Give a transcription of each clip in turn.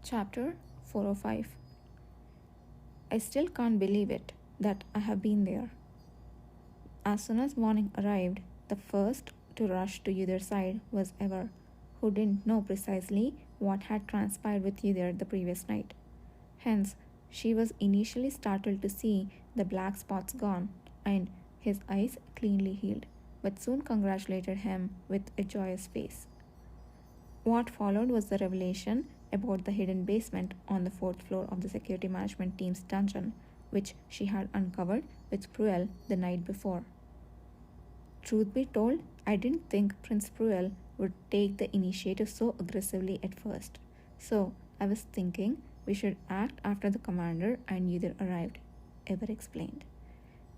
Chapter 405. I still can't believe it that I have been there. As soon as morning arrived, the first to rush to either side was Ever, who didn't know precisely what had transpired with either the previous night. Hence, she was initially startled to see the black spots gone and his eyes cleanly healed, but soon congratulated him with a joyous face. What followed was the revelation about the hidden basement on the fourth floor of the security management team's dungeon, which she had uncovered with Pruel the night before. Truth be told, I didn't think Prince Pruel would take the initiative so aggressively at first, so I was thinking we should act after the commander and Uther arrived, Ever explained.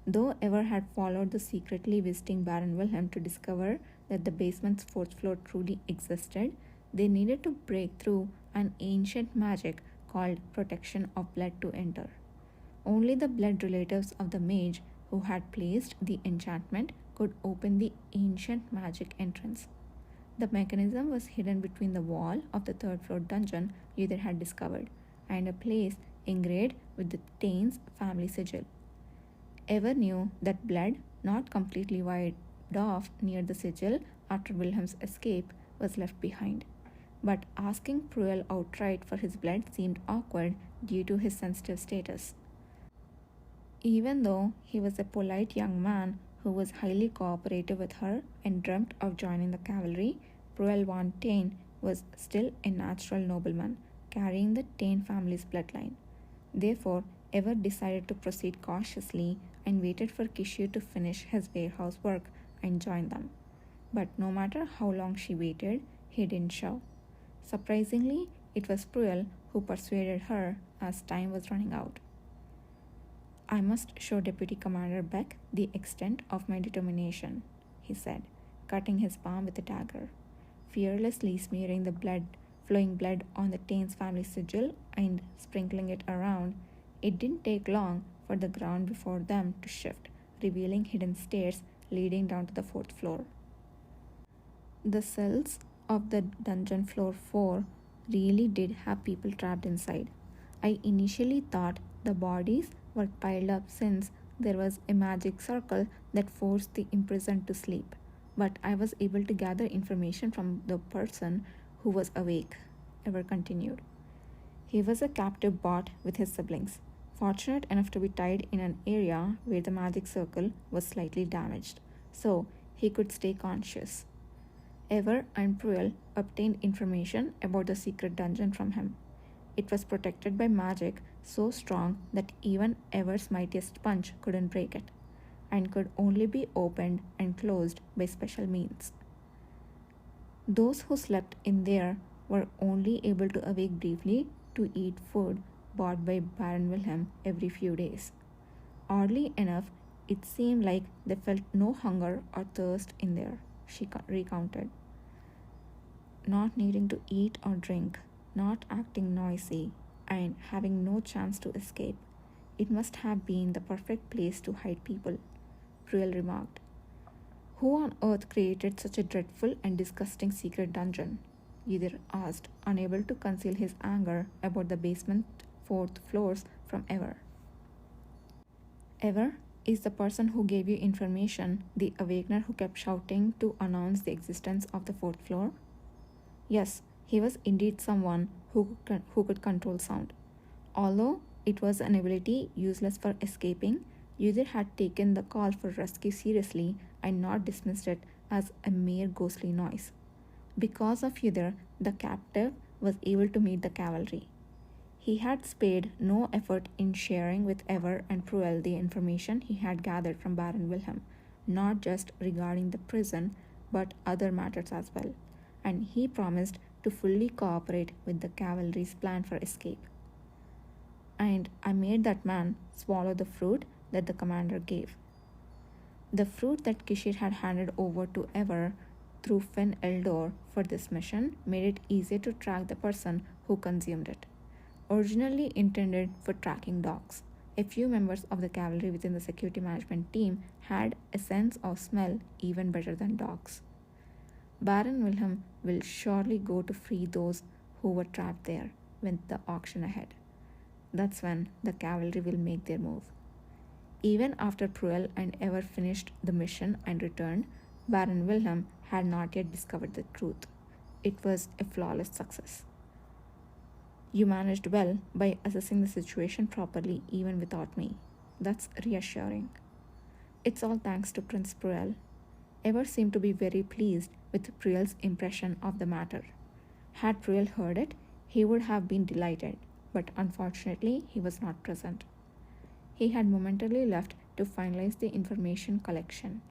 Though Ever had followed the secretly visiting Baron Wilhelm to discover that the basement's fourth floor truly existed, they needed to break through an ancient magic called protection of blood to enter. Only the blood relatives of the mage who had placed the enchantment could open the ancient magic entrance. The mechanism was hidden between the wall of the third floor dungeon Uther had discovered and a place engraved with the Tain's family sigil. Ever knew that blood, not completely wiped off near the sigil after Wilhelm's escape, was left behind. But asking Pruel outright for his blood seemed awkward due to his sensitive status. Even though he was a polite young man who was highly cooperative with her and dreamt of joining the cavalry, Pruel von Tain was still a natural nobleman, carrying the Tain family's bloodline. Therefore, Ever decided to proceed cautiously and waited for Kishu to finish his warehouse work and join them. But no matter how long she waited, he didn't show. Surprisingly, it was Pruel who persuaded her as time was running out. I must show Deputy Commander Beck the extent of my determination, he said, cutting his palm with a dagger, fearlessly smearing the flowing blood on the Tain's family sigil and sprinkling it around. It didn't take long for the ground before them to shift, revealing hidden stairs leading down to the fourth floor. The cells of the dungeon floor 4 really did have people trapped inside. I initially thought the bodies were piled up since there was a magic circle that forced the imprisoned to sleep, but I was able to gather information from the person who was awake, Ever continued. He was a captive bot with his siblings, fortunate enough to be tied in an area where the magic circle was slightly damaged, so he could stay conscious. Ever and Pruel obtained information about the secret dungeon from him. It was protected by magic so strong that even Ever's mightiest punch couldn't break it, and could only be opened and closed by special means. Those who slept in there were only able to awake briefly to eat food bought by Baron Wilhelm every few days. Oddly enough, it seemed like they felt no hunger or thirst in there, she recounted. Not needing to eat or drink, not acting noisy, and having no chance to escape. It must have been the perfect place to hide people, Pruel remarked. Who on earth created such a dreadful and disgusting secret dungeon? Uther asked, unable to conceal his anger about the basement fourth floors from Ever. Ever is the person who gave you information, the awakener who kept shouting to announce the existence of the fourth floor? Yes, he was indeed someone who could control sound. Although it was an ability useless for escaping, Uther had taken the call for rescue seriously and not dismissed it as a mere ghostly noise. Because of Uther, the captive was able to meet the cavalry. He had spared no effort in sharing with Ever and Pruel the information he had gathered from Baron Wilhelm, not just regarding the prison, but other matters as well, and he promised to fully cooperate with the cavalry's plan for escape. And I made that man swallow the fruit that the commander gave. The fruit that Kishir had handed over to Ever through Finn Eldor for this mission made it easier to track the person who consumed it. Originally intended for tracking dogs, a few members of the cavalry within the security management team had a sense of smell even better than dogs. Baron Wilhelm will surely go to free those who were trapped there, with the auction ahead. That's when the cavalry will make their move. Even after Pruel and Ever finished the mission and returned, Baron Wilhelm had not yet discovered the truth. It was a flawless success. You managed well by assessing the situation properly even without me. That's reassuring. It's all thanks to Prince Pruel. Ever seemed to be very pleased with Pruel's impression of the matter. Had Pruel heard it, he would have been delighted, but unfortunately he was not present. He had momentarily left to finalize the information collection,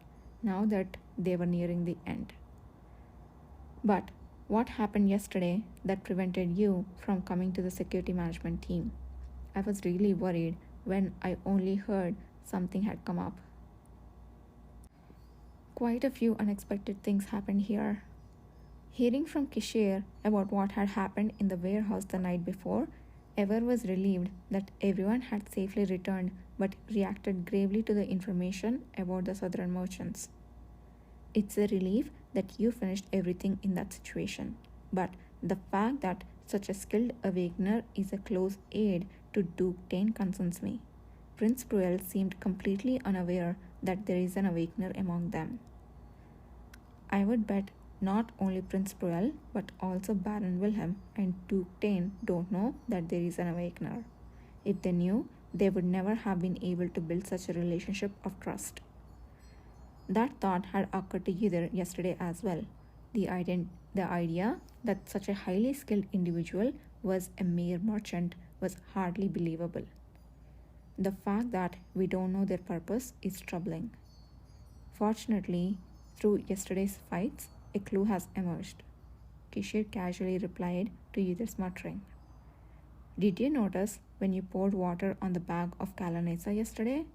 now that they were nearing the end. But what happened yesterday that prevented you from coming to the security management team? I was really worried when I only heard something had come up. Quite a few unexpected things happened here. Hearing from Kishir about what had happened in the warehouse the night before, Ever was relieved that everyone had safely returned but reacted gravely to the information about the southern merchants. It's a relief that you finished everything in that situation, but the fact that such a skilled awakener is a close aide to Duke Tane concerns me. Prince Pruel seemed completely unaware that there is an awakener among them. I would bet not only Prince Pruel but also Baron Wilhelm and Duke Tane don't know that there is an awakener. If they knew, they would never have been able to build such a relationship of trust. That thought had occurred to Yidr yesterday as well. The idea that such a highly skilled individual was a mere merchant was hardly believable. The fact that we don't know their purpose is troubling. Fortunately, through yesterday's fights, a clue has emerged. Kishir casually replied to Yidr's muttering. Did you notice when you poured water on the bag of Kalanesa yesterday?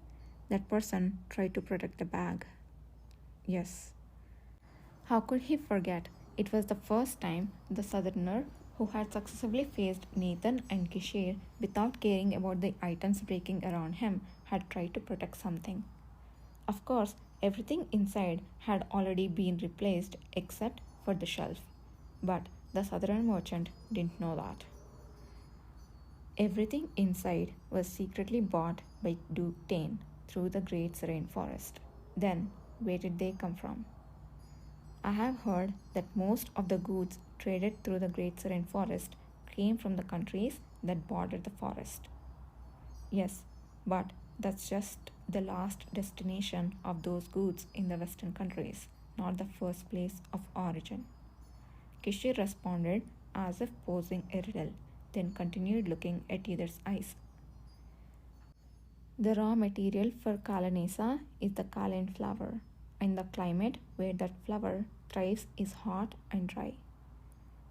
That person tried to protect the bag. Yes. How could he forget? It was the first time the southerner who had successfully faced Nathan and Kishir without caring about the items breaking around him had tried to protect something. Of course, everything inside had already been replaced except for the shelf. But the southern merchant didn't know that. Everything inside was secretly bought by Duke Tane through the Great Serene Forest. Then, where did they come from? I have heard that most of the goods traded through the Great Serene Forest came from the countries that bordered the forest. Yes, but that's just the last destination of those goods in the western countries, not the first place of origin. Kishir responded as if posing a riddle, then continued looking at Yidr's eyes. The raw material for Kalanesa is the Kalan flower, and the climate where that flower thrives is hot and dry.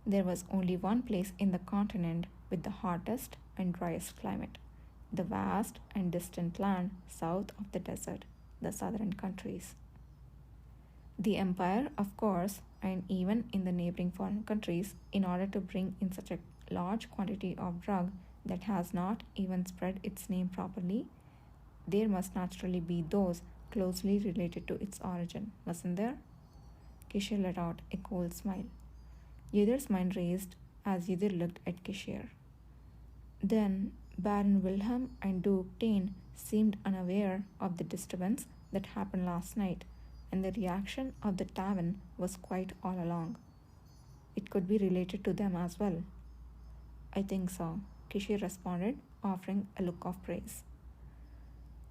There was only one place in the continent with the hottest and driest climate, the vast and distant land south of the desert, the southern countries. The empire, of course, and even in the neighboring foreign countries, in order to bring in such a large quantity of drug that has not even spread its name properly, there must naturally be those closely related to its origin, mustn't there? Kishir let out a cold smile. Yidr's mind raised as Yidr looked at Kishir. Then Baron Wilhelm and Duke Tane seemed unaware of the disturbance that happened last night, and the reaction of the tavern was quite all along. It could be related to them as well. I think so, Kishir responded, offering a look of praise.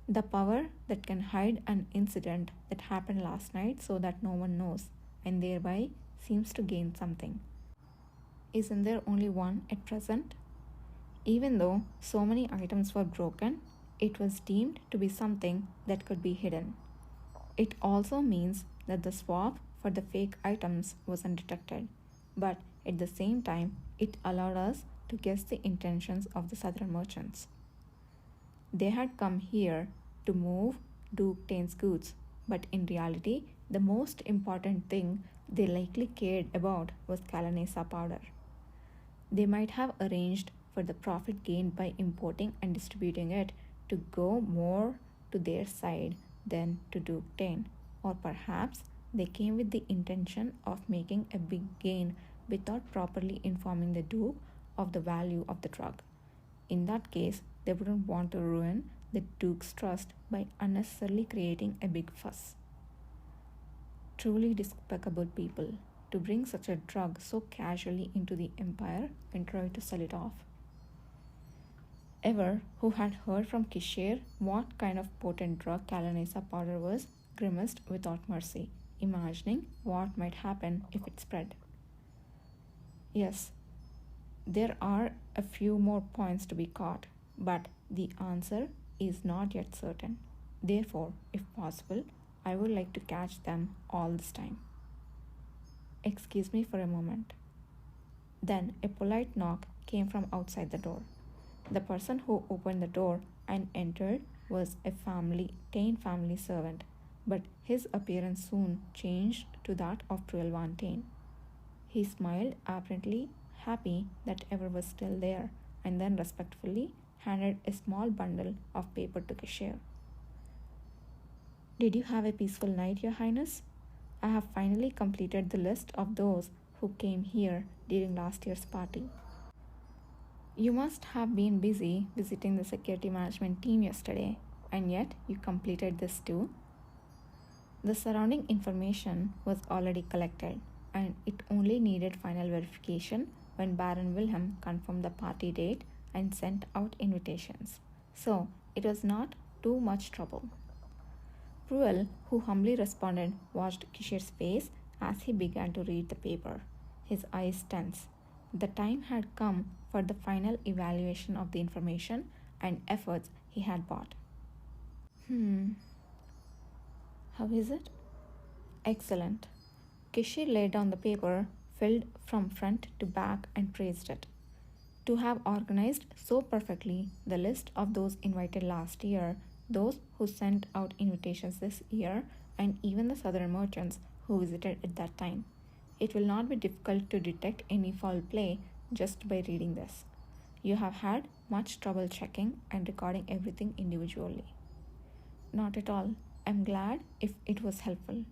The power that can hide an incident that happened last night so that no one knows, and thereby seems to gain something. Isn't there only one at present? Even though so many items were broken, it was deemed to be something that could be hidden. It also means that the swap for the fake items was undetected, but at the same time, it allowed us to guess the intentions of the southern merchants. They had come here to move Duke Tane's goods, but in reality, the most important thing they likely cared about was Kalanesa powder. They might have arranged for the profit gained by importing and distributing it to go more to their side than to Duke Tane, or perhaps they came with the intention of making a big gain without properly informing the Duke of the value of the drug. In that case, they wouldn't want to ruin the Duke's trust by unnecessarily creating a big fuss. Truly despicable people to bring such a drug so casually into the empire and try to sell it off. Ever who had heard from Kishir what kind of potent drug Kalanesa powder was grimaced without mercy, imagining what might happen if it spread. Yes, there are a few more points to be caught, but the answer is not yet certain. Therefore, if possible, I would like to catch them all this time. Excuse me for a moment. Then a polite knock came from outside the door. The person who opened the door and entered was a Tain family servant, but his appearance soon changed to that of Pruel Van Tain. He smiled, apparently happy that Ever was still there, and then respectfully handed a small bundle of paper to Kishir. Did you have a peaceful night, Your Highness? I have finally completed the list of those who came here during last year's party. You must have been busy visiting the security management team yesterday, and yet you completed this too. The surrounding information was already collected, and it only needed final verification when Baron Wilhelm confirmed the party date and sent out invitations. So it was not too much trouble. Pruel, who humbly responded, watched Kishir's face as he began to read the paper, his eyes tense. The time had come for the final evaluation of the information and efforts he had bought. How is it? Excellent. Kishir laid down the paper, filled from front to back, and praised it. To have organized so perfectly the list of those invited last year, those who sent out invitations this year, and even the southern merchants who visited at that time. It will not be difficult to detect any foul play just by reading this. You have had much trouble checking and recording everything individually. Not at all. I'm glad if it was helpful.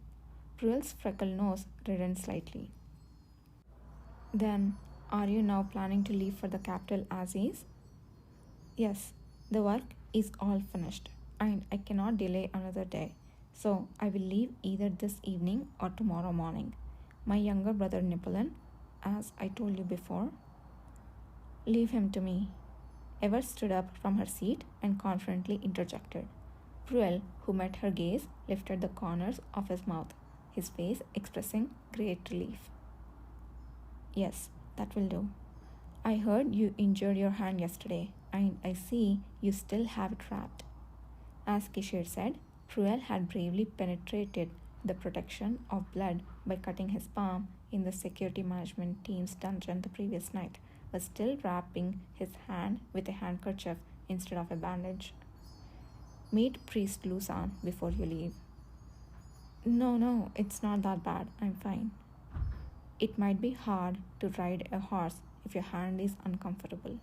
Pruel's freckled nose reddened slightly. Then, are you now planning to leave for the capital as is? Yes, the work is all finished, and I cannot delay another day, so I will leave either this evening or tomorrow morning. My younger brother Napoleon, as I told you before. Leave him to me. Ever stood up from her seat and confidently interjected. Pruel, who met her gaze, lifted the corners of his mouth, his face expressing great relief. Yes, that will do. I heard you injured your hand yesterday, and I see you still have it wrapped. As Kishir said, Pruel had bravely penetrated the protection of blood by cutting his palm in the security management team's dungeon the previous night, but still wrapping his hand with a handkerchief instead of a bandage. Meet Priest Lusan before you leave. No, it's not that bad. I'm fine. It might be hard to ride a horse if your hand is uncomfortable.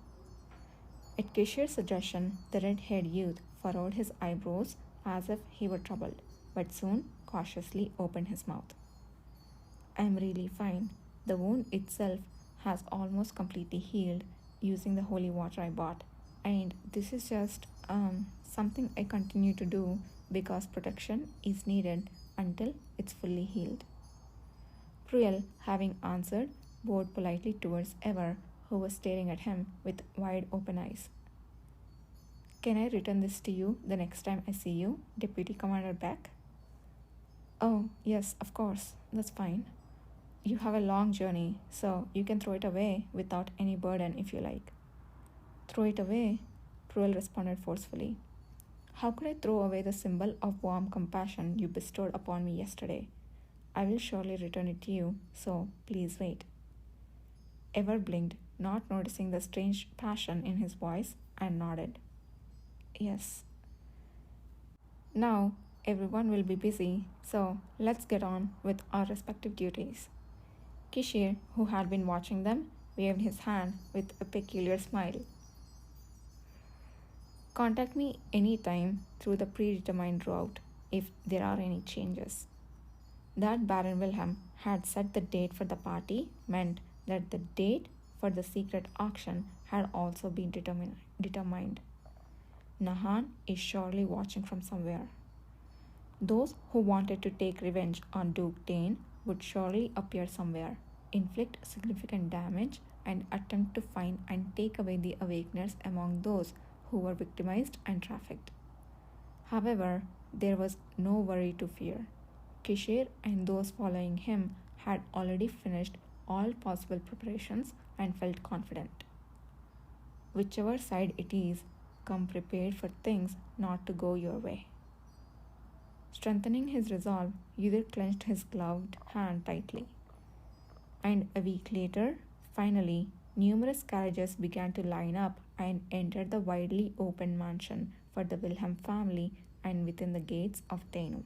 At Kishir's suggestion, the red-haired youth furrowed his eyebrows as if he were troubled, but soon cautiously opened his mouth. I'm really fine. The wound itself has almost completely healed using the holy water I bought, and this is just something I continue to do because protection is needed until it's fully healed. Pruel, having answered, bowed politely towards Ever, who was staring at him with wide open eyes. Can I return this to you the next time I see you, Deputy Commander Beck? Oh, yes, of course, that's fine. You have a long journey, so you can throw it away without any burden if you like. Throw it away? Pruel responded forcefully. How could I throw away the symbol of warm compassion you bestowed upon me yesterday? I will surely return it to you, so please wait. Ever blinked, not noticing the strange passion in his voice, and nodded. Yes. Now, everyone will be busy, so let's get on with our respective duties. Kishir, who had been watching them, waved his hand with a peculiar smile. Contact me anytime through the predetermined route if there are any changes. That Baron Wilhelm had set the date for the party meant that the date for the secret auction had also been determined. Nahan is surely watching from somewhere. Those who wanted to take revenge on Duke Dane would surely appear somewhere, inflict significant damage, and attempt to find and take away the Awakeners among those who were victimized and trafficked. However, there was no worry to fear. Kishir and those following him had already finished all possible preparations and felt confident. Whichever side it is, come prepared for things not to go your way. Strengthening his resolve, Yudhir clenched his gloved hand tightly. And a week later, finally, numerous carriages began to line up and entered the widely open mansion for the Wilhelm family and within the gates of Danu.